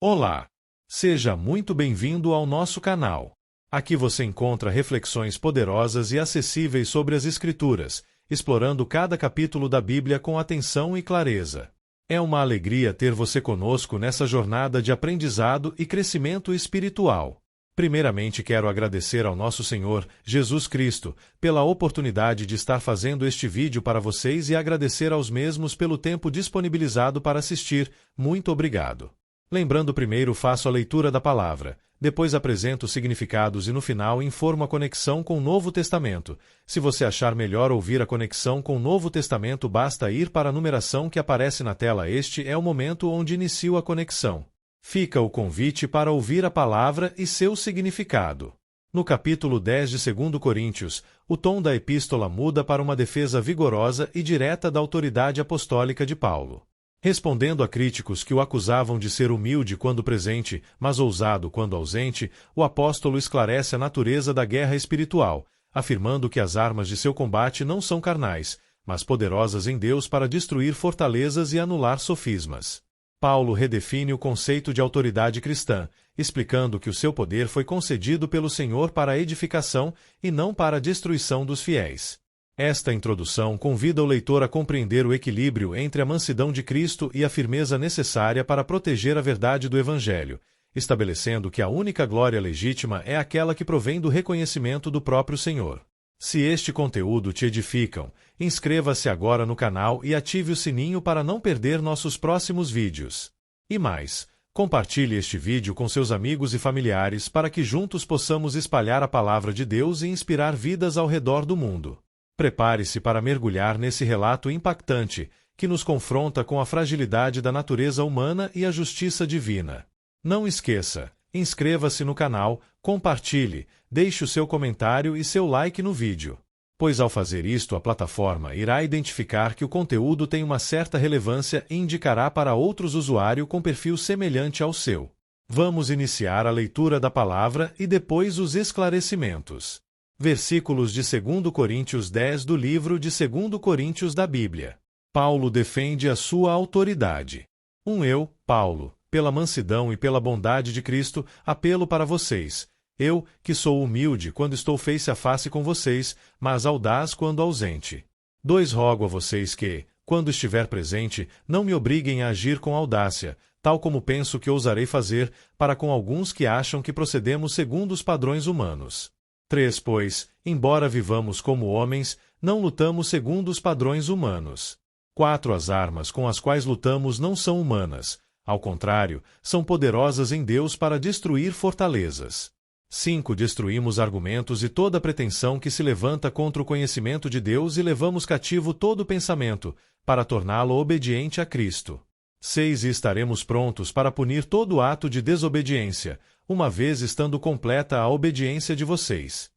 Olá! Seja muito bem-vindo ao nosso canal. Aqui você encontra reflexões poderosas e acessíveis sobre as Escrituras, explorando cada capítulo da Bíblia com atenção e clareza. É uma alegria ter você conosco nessa jornada de aprendizado e crescimento espiritual. Primeiramente, quero agradecer ao nosso Senhor, Jesus Cristo, pela oportunidade de estar fazendo este vídeo para vocês e agradecer aos mesmos pelo tempo disponibilizado para assistir. Muito obrigado. Lembrando, primeiro faço a leitura da palavra, depois apresento os significados e no final informo a conexão com o Novo Testamento. Se você achar melhor ouvir a conexão com o Novo Testamento, basta ir para a numeração que aparece na tela. Este é o momento onde inicio a conexão. Fica o convite para ouvir a palavra e seu significado. No capítulo 10 de 2 Coríntios, o tom da epístola muda para uma defesa vigorosa e direta da autoridade apostólica de Paulo. Respondendo a críticos que o acusavam de ser humilde quando presente, mas ousado quando ausente, o apóstolo esclarece a natureza da guerra espiritual, afirmando que as armas de seu combate não são carnais, mas poderosas em Deus para destruir fortalezas e anular sofismas. Paulo redefine o conceito de autoridade cristã, explicando que o seu poder foi concedido pelo Senhor para a edificação e não para a destruição dos fiéis. Esta introdução convida o leitor a compreender o equilíbrio entre a mansidão de Cristo e a firmeza necessária para proteger a verdade do Evangelho, estabelecendo que a única glória legítima é aquela que provém do reconhecimento do próprio Senhor. Se este conteúdo te edificam, inscreva-se agora no canal e ative o sininho para não perder nossos próximos vídeos. E mais, compartilhe este vídeo com seus amigos e familiares para que juntos possamos espalhar a palavra de Deus e inspirar vidas ao redor do mundo. Prepare-se para mergulhar nesse relato impactante, que nos confronta com a fragilidade da natureza humana e a justiça divina. Não esqueça, inscreva-se no canal, compartilhe, deixe o seu comentário e seu like no vídeo. Pois ao fazer isto, a plataforma irá identificar que o conteúdo tem uma certa relevância e indicará para outros usuários com perfil semelhante ao seu. Vamos iniciar a leitura da palavra e depois os esclarecimentos. Versículos de 2 Coríntios 10 do livro de 2 Coríntios da Bíblia. Paulo defende a sua autoridade. Eu, Paulo, pela mansidão e pela bondade de Cristo, apelo para vocês. Eu, que sou humilde quando estou face a face com vocês, mas audaz quando ausente. Rogo a vocês que, quando estiver presente, não me obriguem a agir com audácia, tal como penso que ousarei fazer, para com alguns que acham que procedemos segundo os padrões humanos. Pois, embora vivamos como homens, não lutamos segundo os padrões humanos. As armas com as quais lutamos não são humanas, ao contrário, são poderosas em Deus para destruir fortalezas. Destruímos argumentos e toda pretensão que se levanta contra o conhecimento de Deus e levamos cativo todo pensamento, para torná-lo obediente a Cristo. E estaremos prontos para punir todo ato de desobediência, uma vez estando completa a obediência de vocês.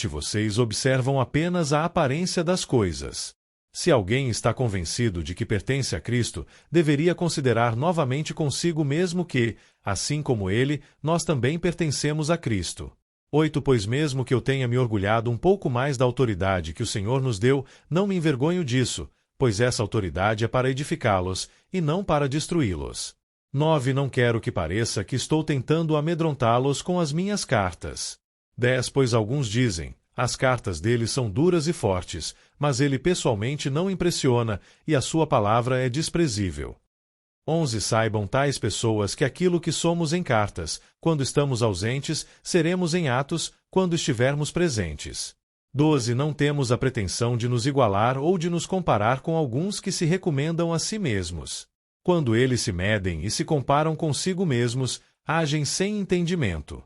Vocês observam apenas a aparência das coisas. Se alguém está convencido de que pertence a Cristo, deveria considerar novamente consigo mesmo que, assim como ele, nós também pertencemos a Cristo. Pois mesmo que eu tenha me orgulhado um pouco mais da autoridade que o Senhor nos deu, não me envergonho disso, pois essa autoridade é para edificá-los, e não para destruí-los. Não quero que pareça que estou tentando amedrontá-los com as minhas cartas. Pois alguns dizem, as cartas dele são duras e fortes, mas ele pessoalmente não impressiona, e a sua palavra é desprezível. Saibam tais pessoas que aquilo que somos em cartas, quando estamos ausentes, seremos em atos, quando estivermos presentes. Não temos a pretensão de nos igualar ou de nos comparar com alguns que se recomendam a si mesmos. Quando eles se medem e se comparam consigo mesmos, agem sem entendimento.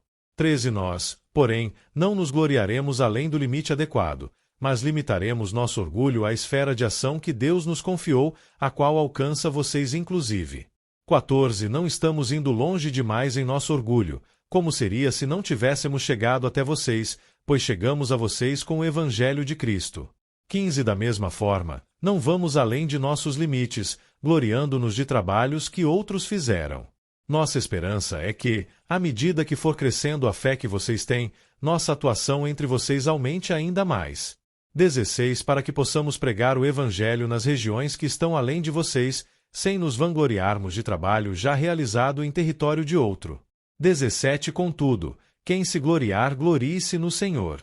Nós, porém, não nos gloriaremos além do limite adequado, mas limitaremos nosso orgulho à esfera de ação que Deus nos confiou, a qual alcança vocês inclusive. 14 Não estamos indo longe demais em nosso orgulho, como seria se não tivéssemos chegado até vocês, pois chegamos a vocês com o Evangelho de Cristo. 15 Da mesma forma, não vamos além de nossos limites, gloriando-nos de trabalhos que outros fizeram. Nossa esperança é que, à medida que for crescendo a fé que vocês têm, nossa atuação entre vocês aumente ainda mais. 16 Para que possamos pregar o Evangelho nas regiões que estão além de vocês, sem nos vangloriarmos de trabalho já realizado em território de outro. 17 Contudo, quem se gloriar, glorie-se no Senhor.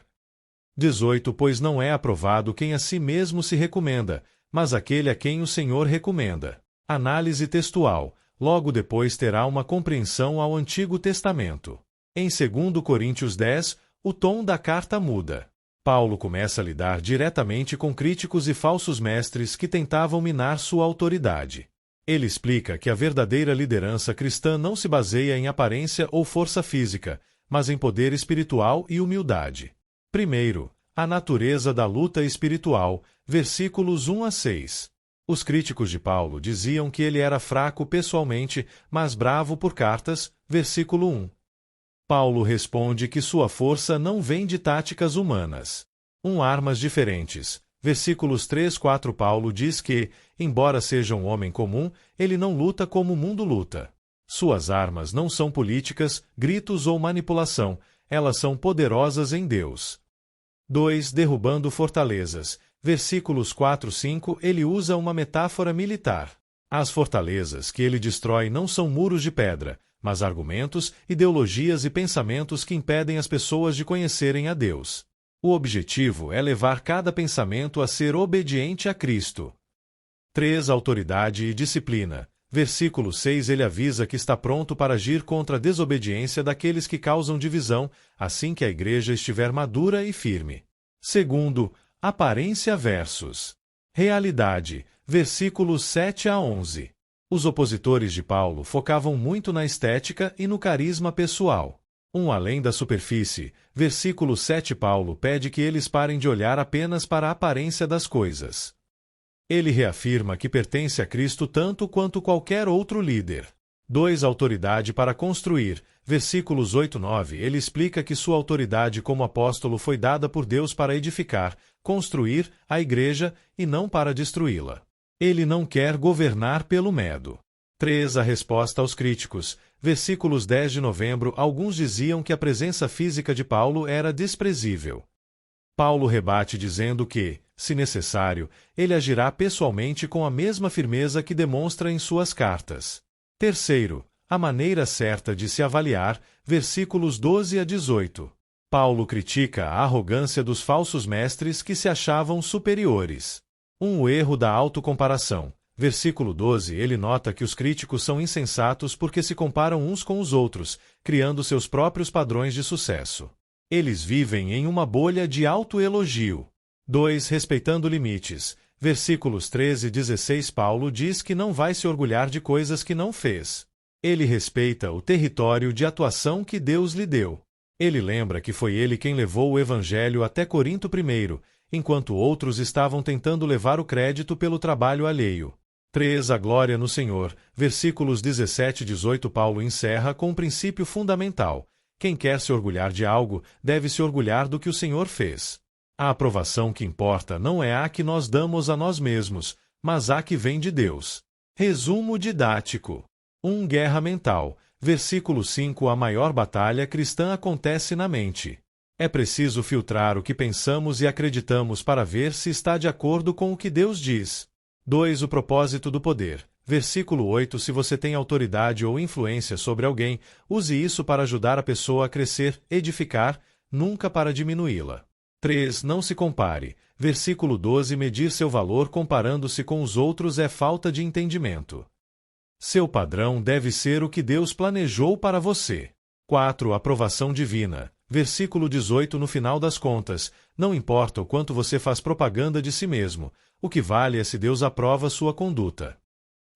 18 Pois não é aprovado quem a si mesmo se recomenda, mas aquele a quem o Senhor recomenda. Análise textual. Logo depois terá uma compreensão ao Antigo Testamento. Em 2 Coríntios 10, o tom da carta muda. Paulo começa a lidar diretamente com críticos e falsos mestres que tentavam minar sua autoridade. Ele explica que a verdadeira liderança cristã não se baseia em aparência ou força física, mas em poder espiritual e humildade. Primeiro, a natureza da luta espiritual, versículos 1 a 6. Os críticos de Paulo diziam que ele era fraco pessoalmente, mas bravo por cartas, versículo 1. Paulo responde que sua força não vem de táticas humanas. Armas diferentes. Versículos 3-4 Paulo diz que, embora seja um homem comum, ele não luta como o mundo luta. Suas armas não são políticas, gritos ou manipulação, elas são poderosas em Deus. 2. Derrubando fortalezas. Versículos 4-5 ele usa uma metáfora militar. As fortalezas que ele destrói não são muros de pedra, mas argumentos, ideologias e pensamentos que impedem as pessoas de conhecerem a Deus. O objetivo é levar cada pensamento a ser obediente a Cristo. 3. Autoridade e disciplina. Versículo 6 ele avisa que está pronto para agir contra a desobediência daqueles que causam divisão, assim que a igreja estiver madura e firme. Segundo, aparência versus realidade. Versículos 7 a 11. Os opositores de Paulo focavam muito na estética e no carisma pessoal. Além da superfície. Versículo 7 Paulo pede que eles parem de olhar apenas para a aparência das coisas. Ele reafirma que pertence a Cristo tanto quanto qualquer outro líder. 2. Autoridade para construir. Versículos 8-9 ele explica que sua autoridade como apóstolo foi dada por Deus para edificar, construir a igreja e não para destruí-la. Ele não quer governar pelo medo. 3. A resposta aos críticos. Versículos 10 de novembro alguns diziam que a presença física de Paulo era desprezível. Paulo rebate dizendo que, se necessário, ele agirá pessoalmente com a mesma firmeza que demonstra em suas cartas. Terceiro, a maneira certa de se avaliar, versículos 12 a 18. Paulo critica a arrogância dos falsos mestres que se achavam superiores. O erro da autocomparação. Versículo 12 ele nota que os críticos são insensatos porque se comparam uns com os outros, criando seus próprios padrões de sucesso. Eles vivem em uma bolha de autoelogio. 2. Respeitando limites. Versículos 13 e 16 Paulo diz que não vai se orgulhar de coisas que não fez. Ele respeita o território de atuação que Deus lhe deu. Ele lembra que foi ele quem levou o evangelho até Corinto primeiro, enquanto outros estavam tentando levar o crédito pelo trabalho alheio. 3. A glória no Senhor. Versículos 17 e 18 Paulo encerra com um princípio fundamental. Quem quer se orgulhar de algo, deve se orgulhar do que o Senhor fez. A aprovação que importa não é a que nós damos a nós mesmos, mas a que vem de Deus. Resumo didático. 1. Guerra mental. Versículo 5 A maior batalha cristã acontece na mente. É preciso filtrar o que pensamos e acreditamos para ver se está de acordo com o que Deus diz. 2. O propósito do poder. Versículo 8 Se você tem autoridade ou influência sobre alguém, use isso para ajudar a pessoa a crescer, edificar, nunca para diminuí-la. 3. Não se compare. Versículo 12 Medir seu valor comparando-se com os outros é falta de entendimento. Seu padrão deve ser o que Deus planejou para você. 4. Aprovação divina. Versículo 18 No final das contas, não importa o quanto você faz propaganda de si mesmo, o que vale é se Deus aprova sua conduta.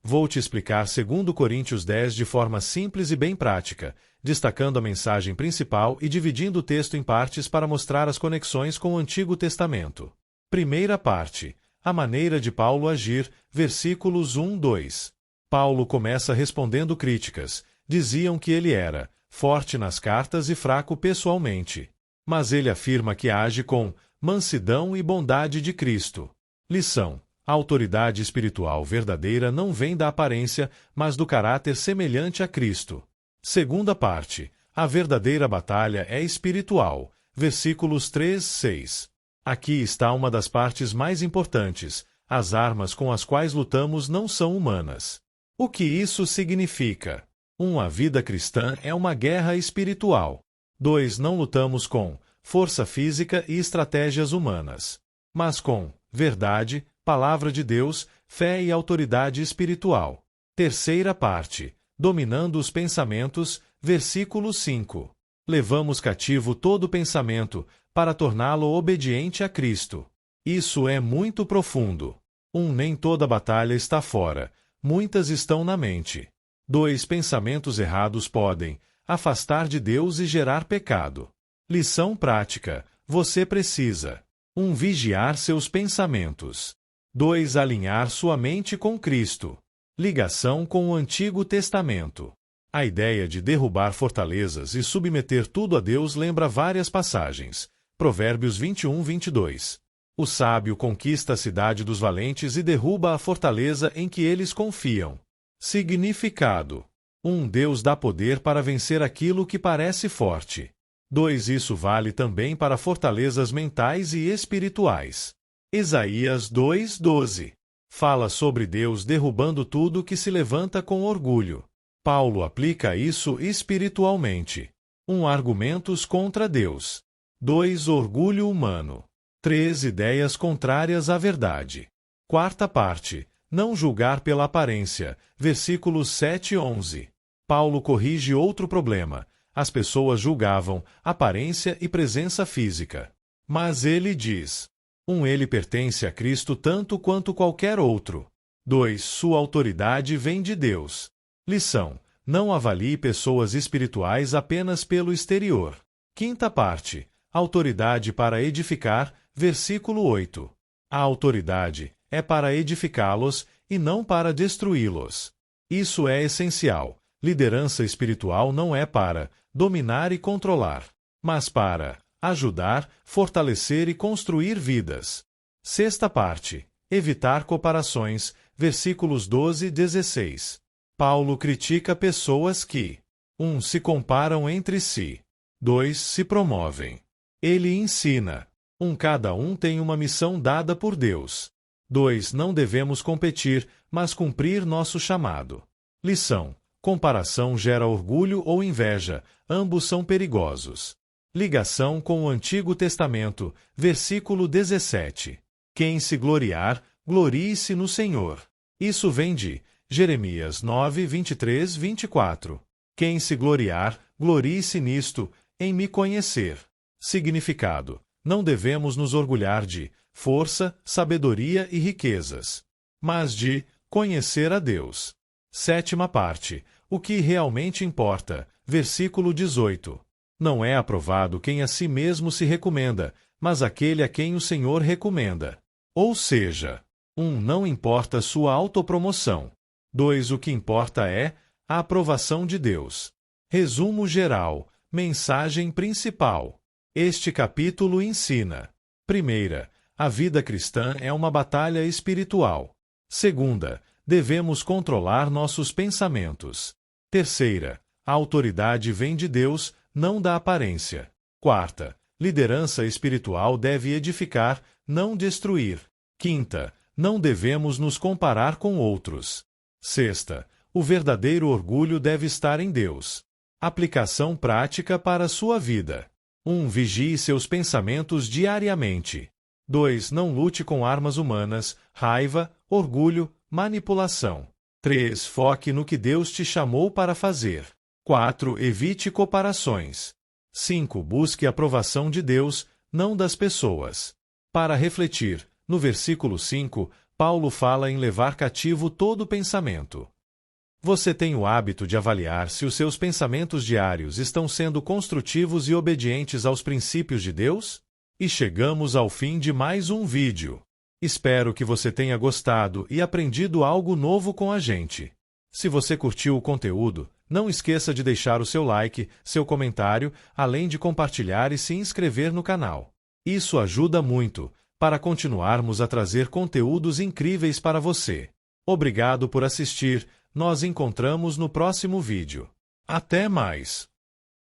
Vou te explicar 2 Coríntios 10 de forma simples e bem prática, destacando a mensagem principal e dividindo o texto em partes para mostrar as conexões com o Antigo Testamento. Primeira parte. A maneira de Paulo agir, versículos 1-2. Paulo começa respondendo críticas. Diziam que ele era forte nas cartas e fraco pessoalmente. Mas ele afirma que age com mansidão e bondade de Cristo. Lição. A autoridade espiritual verdadeira não vem da aparência, mas do caráter semelhante a Cristo. Segunda parte. A verdadeira batalha é espiritual. Versículos 3-6. Aqui está uma das partes mais importantes. As armas com as quais lutamos não são humanas. O que isso significa? 1. A vida cristã é uma guerra espiritual. 2. Não lutamos com força física e estratégias humanas, mas com verdade, palavra de Deus, fé e autoridade espiritual. Terceira parte. Dominando os pensamentos, versículo 5. Levamos cativo todo pensamento, para torná-lo obediente a Cristo. Isso é muito profundo. 1. Nem toda batalha está fora, muitas estão na mente. 2. Pensamentos errados podem afastar de Deus e gerar pecado. Lição prática. Você precisa 1. Vigiar seus pensamentos. 2. Alinhar sua mente com Cristo. Ligação com o Antigo Testamento. A ideia de derrubar fortalezas e submeter tudo a Deus lembra várias passagens. Provérbios 21, 22. O sábio conquista a cidade dos valentes e derruba a fortaleza em que eles confiam. Significado. 1. Deus dá poder para vencer aquilo que parece forte. 2. Isso vale também para fortalezas mentais e espirituais. Isaías 2:12. Fala sobre Deus derrubando tudo que se levanta com orgulho. Paulo aplica isso espiritualmente. 1. Argumentos contra Deus. 2. Orgulho humano. 3. Ideias contrárias à verdade. Quarta parte. Não julgar pela aparência. Versículos 7 e 11. Paulo corrige outro problema. As pessoas julgavam aparência e presença física. Mas ele diz: 1. Ele pertence a Cristo tanto quanto qualquer outro. 2. Sua autoridade vem de Deus. Lição: não avalie pessoas espirituais apenas pelo exterior. Quinta parte. Autoridade para edificar. Versículo 8. A autoridade é para edificá-los e não para destruí-los. Isso é essencial. Liderança espiritual não é para dominar e controlar, mas para ajudar, fortalecer e construir vidas. Sexta parte. Evitar comparações. Versículos 12 e 16. Paulo critica pessoas que 1. Se comparam entre si. 2. Se promovem. Ele ensina. 1. Cada um tem uma missão dada por Deus. 2. Não devemos competir, mas cumprir nosso chamado. Lição: comparação gera orgulho ou inveja, ambos são perigosos. Ligação com o Antigo Testamento, versículo 17. Quem se gloriar, glorie-se no Senhor. Isso vem de Jeremias 9, 23, 24. Quem se gloriar, glorie-se nisto, em me conhecer. Significado: não devemos nos orgulhar de força, sabedoria e riquezas, mas de conhecer a Deus. Sétima parte. O que realmente importa. Versículo 18. Não é aprovado quem a si mesmo se recomenda, mas aquele a quem o Senhor recomenda. Ou seja, 1. Não importa sua autopromoção. 2. O que importa é a aprovação de Deus. Resumo geral. Mensagem principal. Este capítulo ensina: primeira, a vida cristã é uma batalha espiritual. Segunda, devemos controlar nossos pensamentos. Terceira, a autoridade vem de Deus, não da aparência. Quarta, liderança espiritual deve edificar, não destruir. Quinta, não devemos nos comparar com outros. Sexta, o verdadeiro orgulho deve estar em Deus. Aplicação prática para a sua vida. 1. Vigie seus pensamentos diariamente. 2. Não lute com armas humanas, raiva, orgulho, manipulação. 3. Foque no que Deus te chamou para fazer. 4. Evite comparações. 5. Busque a aprovação de Deus, não das pessoas. Para refletir, no versículo 5, Paulo fala em levar cativo todo pensamento. Você tem o hábito de avaliar se os seus pensamentos diários estão sendo construtivos e obedientes aos princípios de Deus? E chegamos ao fim de mais um vídeo. Espero que você tenha gostado e aprendido algo novo com a gente. Se você curtiu o conteúdo, não esqueça de deixar o seu like, seu comentário, além de compartilhar e se inscrever no canal. Isso ajuda muito para continuarmos a trazer conteúdos incríveis para você. Obrigado por assistir. Nós encontramos no próximo vídeo. Até mais!